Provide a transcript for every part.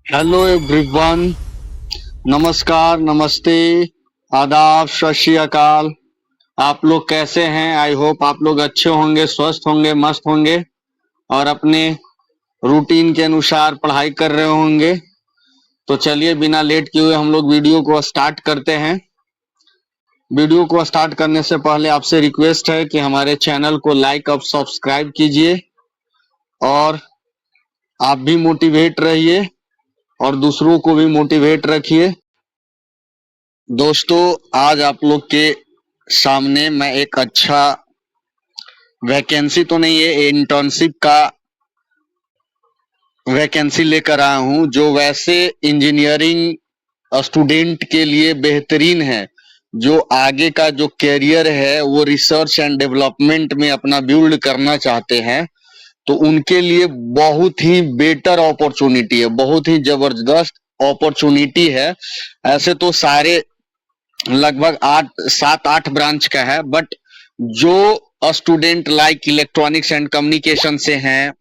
Hello everyone. नमस्कार, नमस्ते, आदाब, सत श्री अकाल। आप लोग कैसे हैं? आई होप आप लोग अच्छे होंगे, स्वस्थ होंगे, मस्त होंगे और अपने रूटीन के अनुसार पढ़ाई कर रहे होंगे। तो चलिए बिना लेट किए हुए हम लोग वीडियो को स्टार्ट करते हैं। वीडियो को स्टार्ट करने से पहले आपसे रिक्वेस्ट है कि हमारे चैनल को लाइक और सब्सक्राइब कीजिए और आप भी मोटिवेट रहिए और दूसरों को भी मोटिवेट रखिए। दोस्तों, आज आप लोग के सामने मैं एक अच्छा वैकेंसी तो नहीं है, इंटर्नशिप का वैकेंसी लेकर आया हूं जो वैसे इंजीनियरिंग स्टूडेंट के लिए बेहतरीन है। जो आगे का जो कैरियर है वो रिसर्च एंड डेवलपमेंट में अपना बिल्ड करना चाहते हैं, तो उनके लिए बहुत ही बेटर अपॉर्चुनिटी है, बहुत ही जबरदस्त अपॉर्चुनिटी है। ऐसे तो सारे लगभग 7-8 ब्रांच का है, बट जो student like electronics and communication से हैं,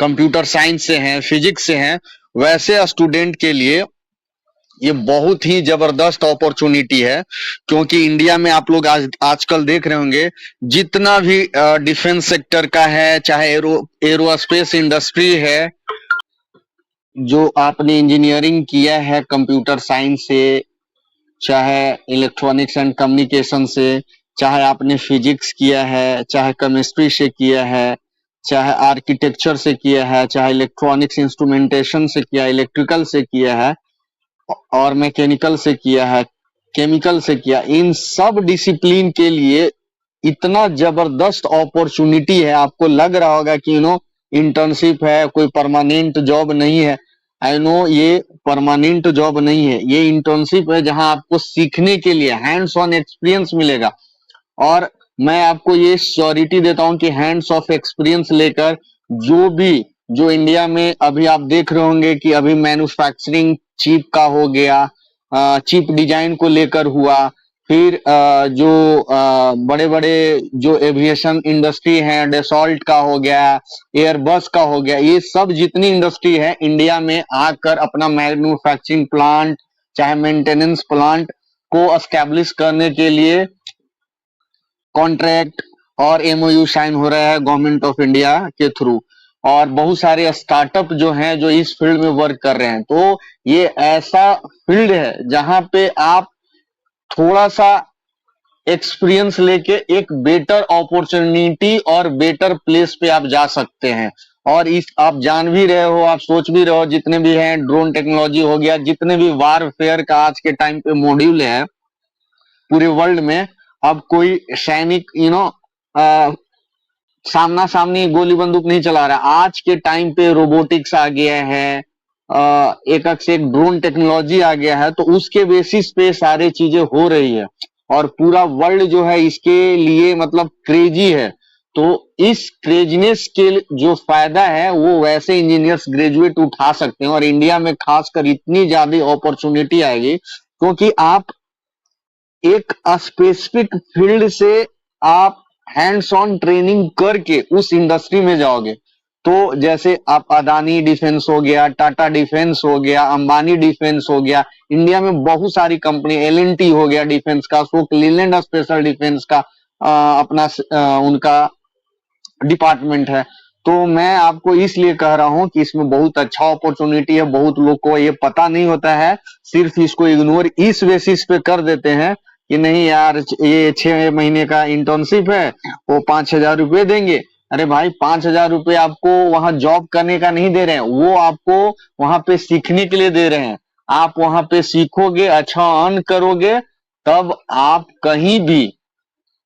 कंप्यूटर साइंस से हैं, फिजिक्स से हैं, वैसे स्टूडेंट के लिए ये बहुत ही जबरदस्त अपॉर्चुनिटी है। क्योंकि इंडिया में आप लोग आजकल देख रहे होंगे जितना भी डिफेंस सेक्टर का है, चाहे एरोस्पेस इंडस्ट्री है, जो आपने इंजीनियरिंग किया है कंप्यूटर साइंस से, चाहे इलेक्ट्रॉनिक्स एंड कम्युनिकेशन से, चाहे आपने फिजिक्स किया है, चाहे केमिस्ट्री से किया है, चाहे आर्किटेक्चर से किया है, चाहे इलेक्ट्रॉनिक्स इंस्ट्रूमेंटेशन से किया, इलेक्ट्रिकल से किया है और मैकेनिकल से किया है, केमिकल से किया, इन सब डिसिप्लिन के लिए इतना जबरदस्त अपॉर्चुनिटी है। आपको लग रहा होगा कि इंटर्नशिप है, कोई परमानेंट जॉब नहीं है। आई नो ये परमानेंट जॉब नहीं है, ये इंटर्नशिप है जहां आपको सीखने के लिए हैंड्स ऑन एक्सपीरियंस मिलेगा। और मैं आपको ये श्योरिटी देता हूं कि हैंड्स ऑफ एक्सपीरियंस लेकर जो इंडिया में अभी आप देख रहे होंगे कि अभी मैन्युफैक्चरिंग चिप का हो गया, चिप डिजाइन को लेकर हुआ, फिर जो बड़े बड़े जो एविएशन इंडस्ट्री है, डेसॉल्ट का हो गया, एयरबस का हो गया, ये सब जितनी इंडस्ट्री है इंडिया में आकर अपना मैन्युफैक्चरिंग प्लांट चाहे मेंटेनेंस प्लांट को एस्टेब्लिश करने के लिए कॉन्ट्रैक्ट और एमओयू साइन हो रहा है गवर्नमेंट ऑफ इंडिया के थ्रू। और बहुत सारे स्टार्टअप जो हैं जो इस फील्ड में वर्क कर रहे हैं। तो ये ऐसा फील्ड है जहां पे आप थोड़ा सा एक्सपीरियंस लेके एक बेटर अपॉर्चुनिटी और बेटर प्लेस पे आप जा सकते हैं। और इस आप जान भी रहे हो, आप सोच भी रहे हो, जितने भी हैं ड्रोन टेक्नोलॉजी हो गया, जितने भी वारफेयर का आज के टाइम पे मॉड्यूल है पूरे वर्ल्ड में, अब कोई सैनिक सामना सामनी गोली बंदूक नहीं चला रहा। आज के टाइम पे रोबोटिक्स आ गया है, एक से एक ड्रोन टेक्नोलॉजी आ गया है, तो उसके बेसिस पे सारी चीजें हो रही है और पूरा वर्ल्ड जो है इसके लिए मतलब क्रेजी है। तो इस क्रेजीनेस के जो फायदा है वो वैसे इंजीनियर्स ग्रेजुएट उठा सकते हैं और इंडिया में खासकर इतनी ज्यादा अपॉर्चुनिटी आएगी क्योंकि आप एक स्पेसिफिक फील्ड से आप हैंड्स ऑन ट्रेनिंग करके उस इंडस्ट्री में जाओगे। तो जैसे आप अदानी डिफेंस हो गया, टाटा डिफेंस हो गया, अंबानी डिफेंस हो गया, इंडिया में बहुत सारी कंपनी, एल&टी हो गया डिफेंस का, अशोक लीलैंड स्पेशल डिफेंस का अपना उनका डिपार्टमेंट है। तो मैं आपको इसलिए कह रहा हूं कि इसमें बहुत अच्छा अपॉर्चुनिटी है। बहुत लोग को ये पता नहीं होता है, सिर्फ इसको इग्नोर इस बेसिस पे कर देते हैं कि नहीं यार ये 6 महीने का इंटर्नशिप है, वो 5,000 रुपये देंगे। अरे भाई 5,000 रुपये आपको वहां जॉब करने का नहीं दे रहे हैं, वो आपको वहां पे सीखने के लिए दे रहे हैं। आप वहां पे सीखोगे, अच्छा अर्न करोगे, तब आप कहीं भी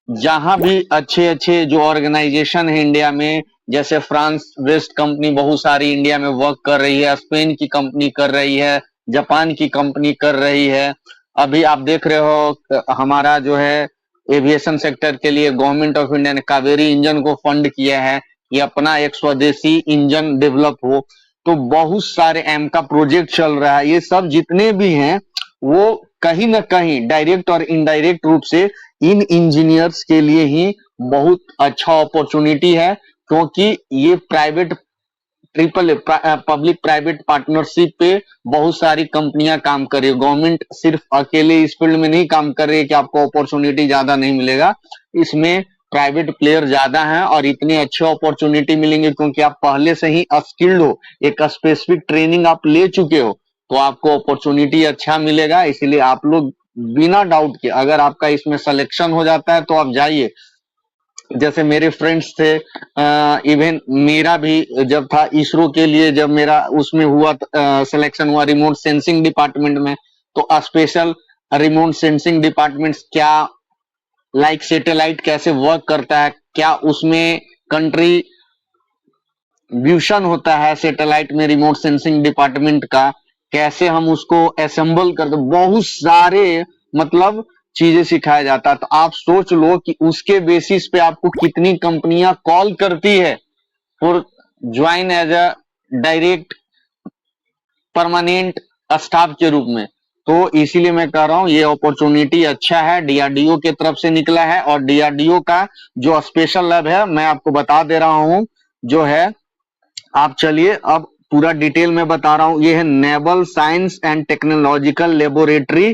जहां भी अच्छे अच्छे जो ऑर्गेनाइजेशन है इंडिया में, जैसे फ्रांस वेस्ट कंपनी बहुत सारी इंडिया में वर्क कर रही है, स्पेन की कंपनी कर रही है, जापान की कंपनी कर रही है। अभी आप देख रहे हो हमारा जो है एविएशन सेक्टर के लिए गवर्नमेंट ऑफ इंडिया ने कावेरी इंजन को फंड किया है कि अपना एक स्वदेशी इंजन डेवलप हो। तो बहुत सारे एम का प्रोजेक्ट चल रहा है। ये सब जितने भी हैं वो कहीं ना कहीं डायरेक्ट और इनडायरेक्ट रूप से इन इंजीनियर्स के लिए ही बहुत अच्छा अपॉर्चुनिटी है, क्योंकि ये private triple public private partnership पे बहुत सारी कंपनियां काम कर रही है। गवर्नमेंट सिर्फ अकेले इस फील्ड में नहीं काम कर रही है कि आपको अपॉर्चुनिटी ज्यादा नहीं मिलेगा, इसमें प्राइवेट प्लेयर ज्यादा हैं और इतनी अच्छी अपॉर्चुनिटी मिलेंगे क्योंकि आप पहले से ही स्किल्ड हो, एक स्पेसिफिक ट्रेनिंग आप ले चुके हो, तो आपको अपॉर्चुनिटी अच्छा मिलेगा। इसीलिए आप लोग बिना डाउट के अगर आपका इसमें सिलेक्शन हो जाता है तो आप जाइए। जैसे मेरे फ्रेंड्स थे, इवन मेरा भी जब था इसरो के लिए, जब मेरा उसमें हुआ सिलेक्शन हुआ रिमोट सेंसिंग डिपार्टमेंट में, तो स्पेशल रिमोट सेंसिंग डिपार्टमेंट क्या, लाइक सैटेलाइट कैसे वर्क करता है, क्या उसमें कंट्रीब्यूशन होता है सैटेलाइट में रिमोट सेंसिंग डिपार्टमेंट का, कैसे हम उसको असेंबल करते, बहुत सारे मतलब चीजें सिखाया जाता है। तो आप सोच लो कि उसके बेसिस पे आपको कितनी कंपनियां कॉल करती है for join as a direct permanent staff के रूप में। तो इसीलिए मैं कह रहा हूं ये अपॉर्चुनिटी अच्छा है, डीआरडीओ के तरफ से निकला है। और डीआरडीओ का जो स्पेशल लैब है मैं आपको बता दे रहा हूं जो है, आप चलिए अब पूरा डिटेल में बता रहा हूं। ये है naval science and technological laboratory,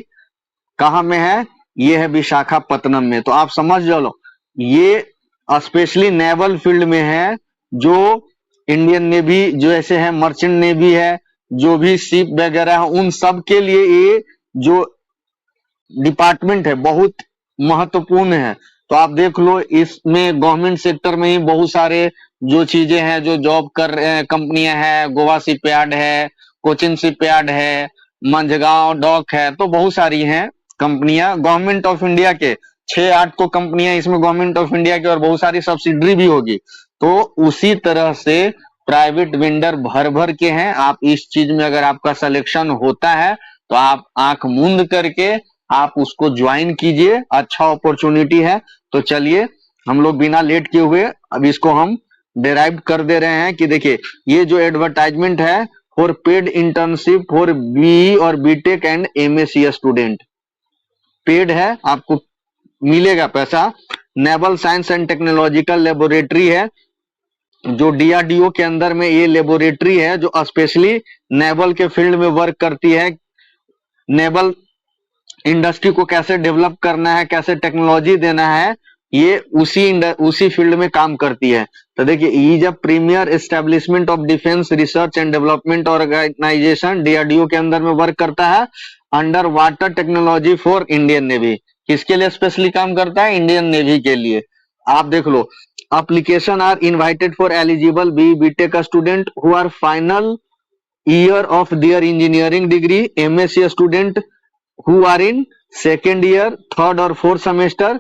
कहां में है, ये है विशाखापत्तनम में। तो आप समझ लो ये स्पेशली नेवल फील्ड में है, जो इंडियन नेवी जो ऐसे है, मर्चेंट नेवी है, जो भी शिप वगैरह है, उन सब के लिए ये जो डिपार्टमेंट है बहुत महत्वपूर्ण है। तो आप देख लो इसमें गवर्नमेंट सेक्टर में ही बहुत सारे जो चीजें हैं जो जॉब कर रहे हैं, कंपनियां हैं, गोवा शिपयार्ड है, कोचिन शिपयार्ड है, मंझगांव डॉक है, तो बहुत सारी हैं कंपनियां गवर्नमेंट ऑफ इंडिया के, 6-8 को कंपनियां इसमें गवर्नमेंट ऑफ इंडिया के, और बहुत सारी सब्सिडरी भी होगी। तो उसी तरह से प्राइवेट वेंडर भर भर के हैं। आप इस चीज में अगर आपका सिलेक्शन होता है तो आप आंख मूंद करके आप उसको ज्वाइन कीजिए, अच्छा अपॉर्चुनिटी है। तो चलिए हम लोग बिना लेट किए हुए अब इसको हम डिराइव कर दे रहे हैं कि देखिए ये जो एडवर्टाइजमेंट है for paid internship for BE और BTech and MSc student, paid है, आपको मिलेगा पैसा। Naval science and technological laboratory है, जो डीआरडीओ के अंदर में ये लेबोरेटरी है जो स्पेशली नेवल के फील्ड में वर्क करती है। नेवल इंडस्ट्री को कैसे डेवलप करना है, कैसे टेक्नोलॉजी देना है, ये उसी फील्ड में काम करती है। तो देखिए is a premier establishment of defence research and development organisation, DRDO के अंदर में वर्क करता है under water technology for Indian navy. किसके लिए स्पेशली काम करता है, इंडियन नेवी के लिए। आप देख लो application are invited for eligible BTech student who are final year of their engineering degree, MSc student who are in second year, third और fourth semester,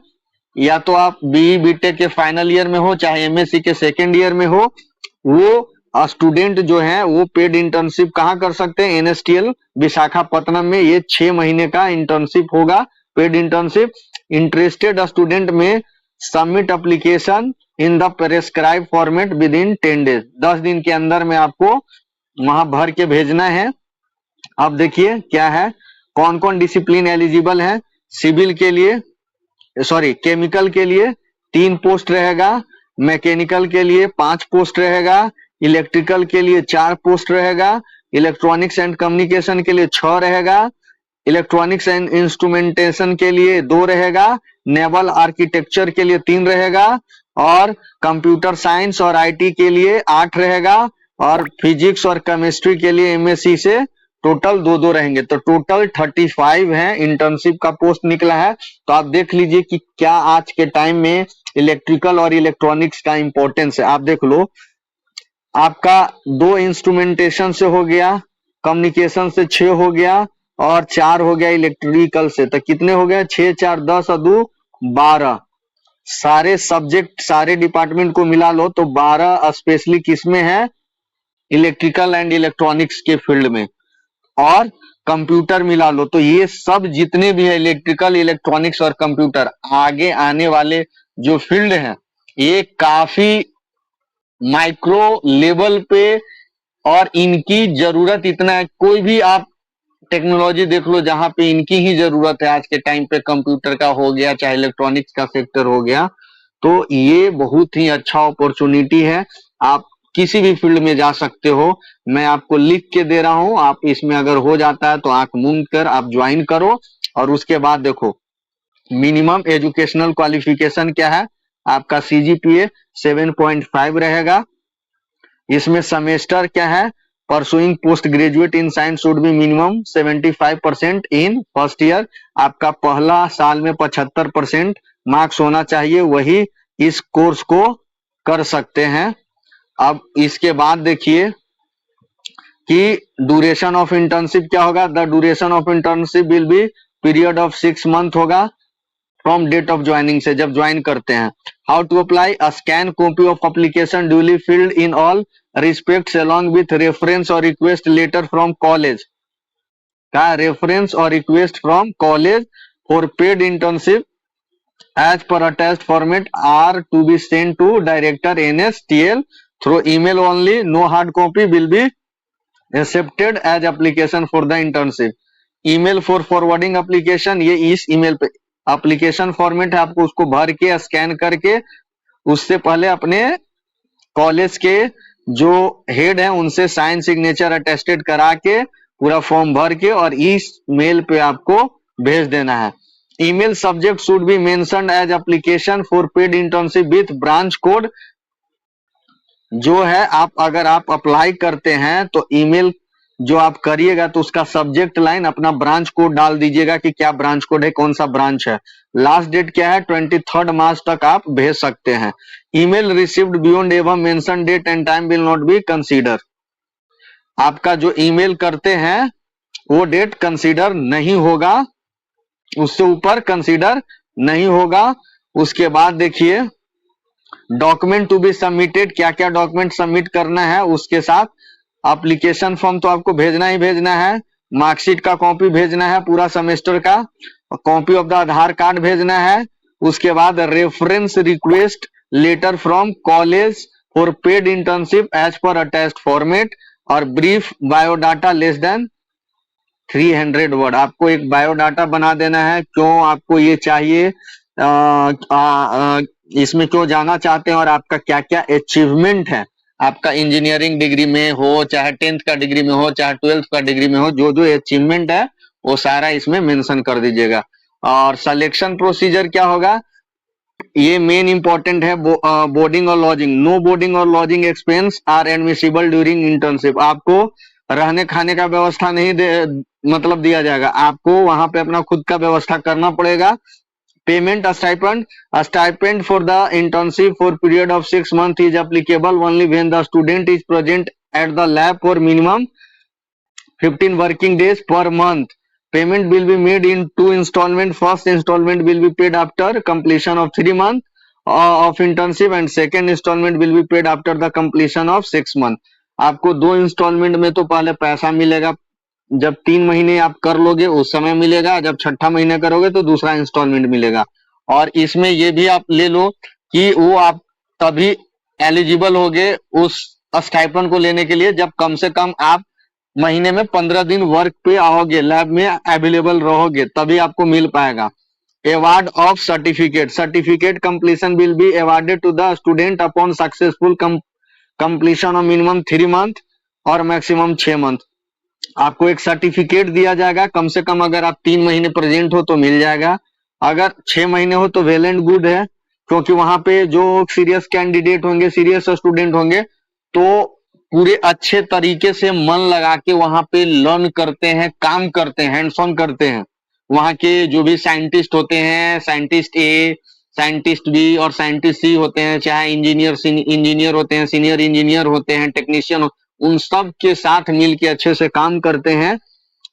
या तो आप बीई बीटेक के फाइनल ईयर में हो चाहे एमएससी के सेकेंड ईयर में हो, वो स्टूडेंट जो है वो पेड इंटर्नशिप कहाँ कर सकते हैं, एनएसटीएल विशाखापत्तनम में। ये 6 महीने का इंटर्नशिप होगा, पेड इंटर्नशिप। इंटरेस्टेड स्टूडेंट में submit application in the prescribe format with in 10 days, 10 दिन के अंदर में आपको वहां भर के भेजना है। अब देखिए क्या है, कौन कौन डिसिप्लिन एलिजिबल है। सिविल के लिए, सॉरी केमिकल के लिए 3 पोस्ट रहेगा, मैकेनिकल के लिए 5 पोस्ट रहेगा, इलेक्ट्रिकल के लिए 4 पोस्ट रहेगा, इलेक्ट्रॉनिक्स एंड कम्युनिकेशन के लिए 6 रहेगा, इलेक्ट्रॉनिक्स एंड इंस्ट्रूमेंटेशन के लिए 2 रहेगा, नेवल आर्किटेक्चर के लिए 3 रहेगा, और कंप्यूटर साइंस और आईटी के लिए 8 रहेगा, और फिजिक्स और केमिस्ट्री के लिए एमएससी से टोटल 2-2 रहेंगे। तो टोटल 35 है, इंटर्नशिप का पोस्ट निकला है। तो आप देख लीजिए कि क्या आज के टाइम में इलेक्ट्रिकल और इलेक्ट्रॉनिक्स का इंपॉर्टेंस है। आप देख लो आपका 2 इंस्ट्रूमेंटेशन से हो गया, कम्युनिकेशन से 6 हो गया, और 4 हो गया इलेक्ट्रिकल से। तो कितने हो गए, 6 4 10 और 2 12। सारे सब्जेक्ट सारे डिपार्टमेंट को मिला लो तो 12 स्पेशली किसमें है, इलेक्ट्रिकल एंड इलेक्ट्रॉनिक्स के फील्ड में, और कंप्यूटर मिला लो। तो ये सब जितने भी है इलेक्ट्रिकल इलेक्ट्रॉनिक्स और कंप्यूटर, आगे आने वाले जो फील्ड है ये काफी माइक्रो लेवल पे, और इनकी जरूरत इतना है, कोई भी आप टेक्नोलॉजी देख लो जहां पे इनकी ही जरूरत है आज के टाइम पे, कंप्यूटर का हो गया चाहे इलेक्ट्रॉनिक्स का सेक्टर हो गया। तो ये बहुत ही अच्छा अपॉर्चुनिटी है। आप किसी भी फील्ड में जा सकते हो। मैं आपको लिख के दे रहा हूं, आप इसमें अगर हो जाता है तो आंख मूंद कर आप ज्वाइन करो। और उसके बाद देखो मिनिमम एजुकेशनल क्वालिफिकेशन क्या है, आपका सीजीपीए 7.5 रहेगा। इसमें सेमेस्टर क्या है, pursuing post graduate in science should be minimum 75% in first year. आपका पहला साल में 75% मार्क्स होना चाहिए, वही इस कोर्स को कर सकते हैं। अब इसके बाद देखिए कि ड्यूरेशन ऑफ इंटर्नशिप क्या होगा। The duration of internship will be period of 6 month होगा फ्रॉम डेट ऑफ ज्वाइनिंग से, जब ज्वाइन करते हैं। How to apply, a scan copy of application duly filled in all respects along with reference और request letter from college का reference और request from college for paid internship as per attached format are to be sent to director NSTL through email only. No hard copy will be accepted as application for the internship. email for forwarding application, ये इस email पे application format है, आपको उसको भर के scan करके उससे पहले अपने कॉलेज के जो हेड है उनसे साइन सिग्नेचर अटेस्टेड करा के पूरा फॉर्म भर के और इस मेल पे आपको भेज देना है। Email subject should be mentioned as application for paid internship with branch code. जो है आप अगर आप अप्लाई करते हैं तो ईमेल जो आप करिएगा तो उसका सब्जेक्ट लाइन अपना ब्रांच कोड डाल दीजिएगा कि क्या ब्रांच कोड है, कौन सा ब्रांच है। लास्ट डेट क्या है, 23 मार्च तक आप भेज सकते हैं। ईमेल रिसीव्ड बियॉन्ड एवं mention date and time will not be consider. आपका जो ईमेल करते हैं वो डेट कंसीडर नहीं होगा, उससे ऊपर कंसीडर नहीं होगा। उसके बाद देखिए डॉक्यूमेंट टू बी सबमिटेड, क्या क्या डॉक्यूमेंट सबमिट करना है उसके साथ। एप्लीकेशन फॉर्म तो आपको भेजना ही भेजना है, मार्कशीट का कॉपी भेजना है पूरा सेमेस्टर का, copy of the Aadhaar card भेजना है। उसके बाद reference request letter from college for paid internship as per attached format और brief biodata less than 300 word. आपको एक बायोडाटा बना देना है, क्यों आपको ये चाहिए, इसमें क्यों जाना चाहते हैं और आपका क्या क्या अचीवमेंट है। आपका इंजीनियरिंग डिग्री में हो, चाहे 10th का डिग्री में हो, चाहे 12th का डिग्री में हो, जो जो अचीवमेंट है वो सारा इसमें मेंशन कर दीजिएगा। और सिलेक्शन प्रोसीजर क्या होगा, ये मेन इंपॉर्टेंट है। बोर्डिंग और लॉजिंग, नो बोर्डिंग और lodging expense are admissible during internship. आपको रहने खाने का व्यवस्था नहीं मतलब दिया जाएगा, आपको वहां पे अपना खुद का व्यवस्था करना पड़ेगा। Payment stipend for the internship for period of 6 months is applicable only when the student is present at the lab for minimum 15 working days per month. Payment will be made in 2 installments. First installment will be paid after completion of 3 months of internship and second installment will be paid after the completion of 6 months. आपको 2 instalment में तो पहले पैसा मिलेगा, जब 3 महीने आप कर लोगे उस समय मिलेगा, जब छठा महीने करोगे तो दूसरा इंस्टॉलमेंट मिलेगा। और इसमें ये भी आप ले लो कि वो आप तभी एलिजिबल होगे उस स्टाइपेंड को लेने के लिए जब कम से कम आप महीने में 15 दिन वर्क पे आओगे, लैब में अवेलेबल रहोगे, तभी आपको मिल पाएगा। Award of certificate, certificate completion will be awarded to the student upon successful completion of minimum 3 months और मैक्सिमम 6 months। आपको एक सर्टिफिकेट दिया जाएगा, कम से कम अगर आप 3 महीने प्रेजेंट हो तो मिल जाएगा, अगर 6 महीने हो तो वेल एंड गुड है, क्योंकि वहां पे जो सीरियस कैंडिडेट होंगे, सीरियस स्टूडेंट होंगे तो पूरे अच्छे तरीके से मन लगा के वहां पे लर्न करते हैं, काम करते हैं, हैंड्स ऑन करते हैं। वहां के जो भी साइंटिस्ट होते हैं, साइंटिस्ट ए, साइंटिस्ट बी और साइंटिस्ट सी होते हैं, चाहे इंजीनियर होते हैं, सीनियर इंजीनियर होते हैं, टेक्नीशियन, उन सब के साथ मिलके अच्छे से काम करते हैं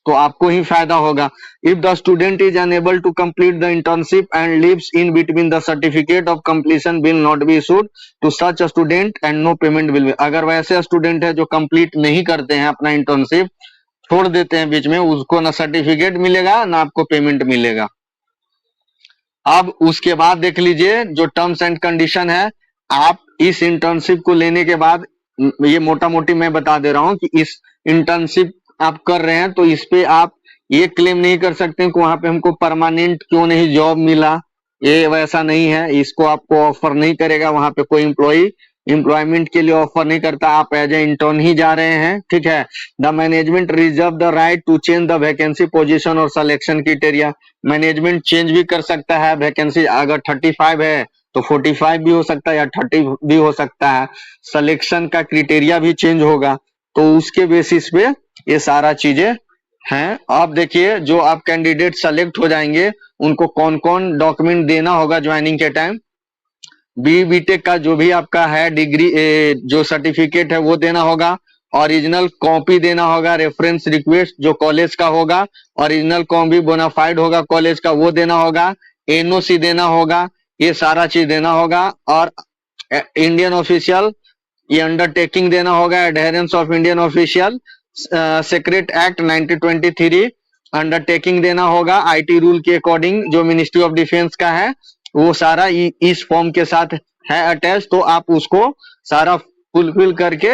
तो आपको ही फायदा होगा। If the student is unable to complete the internship and leaves in between the certificate of completion will not be issued to such student and no payment will be. अगर वैसे स्टूडेंट है जो कंप्लीट नहीं करते हैं अपना internship, छोड़ देते हैं बीच में, उसको ना सर्टिफिकेट मिलेगा ना आपको पेमेंट मिलेगा। अब उसके बाद देख लीजिए जो टर्म्स एंड कंडीशन है, आप इस इंटर्नशिप को लेने के बाद, ये मोटा मोटी मैं बता दे रहा हूं कि इस इंटर्नशिप आप कर रहे हैं तो इस पे आप ये क्लेम नहीं कर सकते कि वहां पे हमको परमानेंट क्यों नहीं जॉब मिला, ये वैसा नहीं है, इसको आपको ऑफर नहीं करेगा वहां पे कोई एम्प्लॉई। एम्प्लॉयमेंट के लिए ऑफर नहीं करता, आप एज ए इंटर्न ही जा रहे हैं, ठीक है। The management reserve the right to change the vacancy position और सिलेक्शन क्राइटेरिया। मैनेजमेंट चेंज भी कर सकता है, वैकेंसी अगर 35 है तो 45 भी हो सकता है या 30 भी हो सकता है। सिलेक्शन का क्राइटेरिया भी चेंज होगा, तो उसके बेसिस पे ये सारा चीजें हैं। आप देखिए जो आप कैंडिडेट सेलेक्ट हो जाएंगे उनको कौन कौन डॉक्यूमेंट देना होगा ज्वाइनिंग के टाइम। बीटेक का जो भी आपका है डिग्री जो सर्टिफिकेट है वो देना होगा, ओरिजिनल कॉपी देना होगा, रेफरेंस रिक्वेस्ट जो कॉलेज का होगा, ओरिजिनल कॉपी बोनाफाइड होगा कॉलेज का वो देना होगा, एनओसी देना होगा, ये सारा चीज देना होगा। और इंडियन ऑफिशियल ये अंडरटेकिंग देना होगा, adherence of Indian official secret act 1923 undertaking देना होगा, आईटी रूल के अकॉर्डिंग जो मिनिस्ट्री ऑफ डिफेंस का है वो सारा इस फॉर्म के साथ है अटैच, तो आप उसको सारा फुलफिल करके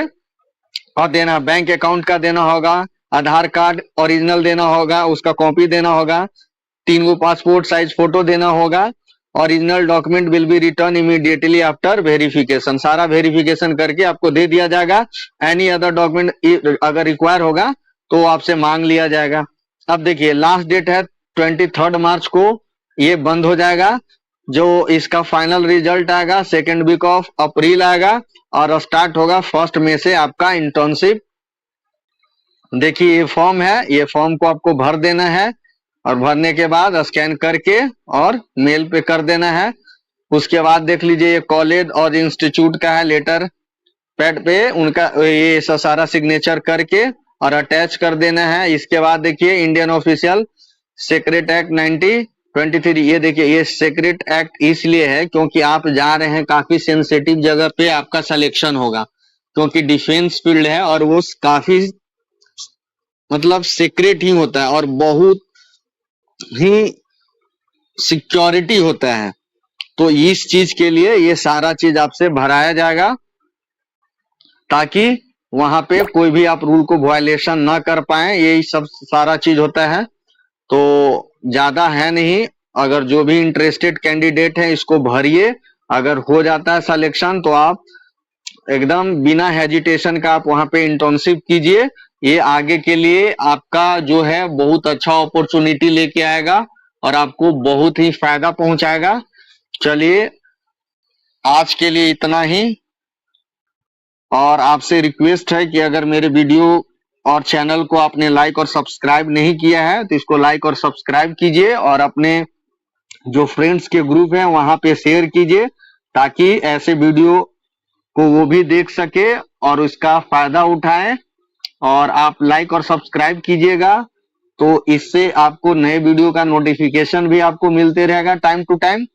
और देना। बैंक अकाउंट का देना होगा, आधार कार्ड ओरिजिनल देना होगा, उसका कॉपी देना होगा, 3 गो पासपोर्ट साइज फोटो देना होगा। Original document will be return immediately after verification, सारा वेरिफिकेशन करके आपको दे दिया जाएगा। एनी अदर डॉक्यूमेंट अगर रिक्वायर होगा तो आपसे मांग लिया जाएगा। अब देखिए लास्ट डेट है 23 मार्च को ये बंद हो जाएगा। जो इसका फाइनल रिजल्ट आएगा 2nd वीक ऑफ अप्रैल आएगा और स्टार्ट होगा 1 मई से आपका इंटर्नशिप। देखिए ये फॉर्म है, ये फॉर्म को आपको भर देना है और भरने के बाद स्कैन करके और मेल पे कर देना है। उसके बाद देख लीजिए ये कॉलेज और इंस्टीट्यूट का है, लेटर पैड पे उनका ये सारा सिग्नेचर करके और अटैच कर देना है। इसके बाद देखिए इंडियन ऑफिशियल सेक्रेट एक्ट 1923, ये देखिए ये सेक्रेट एक्ट इसलिए है क्योंकि आप जा रहे हैं काफी सेंसिटिव जगह पे आपका सिलेक्शन होगा, क्योंकि डिफेंस फील्ड है और वो काफी मतलब सीक्रेट ही होता है और बहुत ही सिक्योरिटी होता है। तो इस चीज के लिए ये सारा चीज आपसे भराया जाएगा ताकि वहां पे कोई भी आप रूल को वायलेशन ना कर पाए, यही सब सारा चीज होता है। तो ज्यादा है नहीं, अगर जो भी इंटरेस्टेड कैंडिडेट है इसको भरिए, अगर हो जाता है सिलेक्शन तो आप एकदम बिना हेजिटेशन का आप वहां पे इंटर्नशिप कीजिए। ये आगे के लिए आपका जो है बहुत अच्छा अपॉर्चुनिटी लेके आएगा और आपको बहुत ही फायदा पहुंचाएगा। चलिए आज के लिए इतना ही, और आपसे रिक्वेस्ट है कि अगर मेरे वीडियो और चैनल को आपने लाइक और सब्सक्राइब नहीं किया है तो इसको लाइक और सब्सक्राइब कीजिए और अपने जो फ्रेंड्स के ग्रुप है वहां पे शेयर कीजिए ताकि ऐसे वीडियो को वो भी देख सके और उसका फायदा उठाए। और आप लाइक और सब्सक्राइब कीजिएगा तो इससे आपको नए वीडियो का नोटिफिकेशन भी आपको मिलते रहेगा टाइम टू टाइम।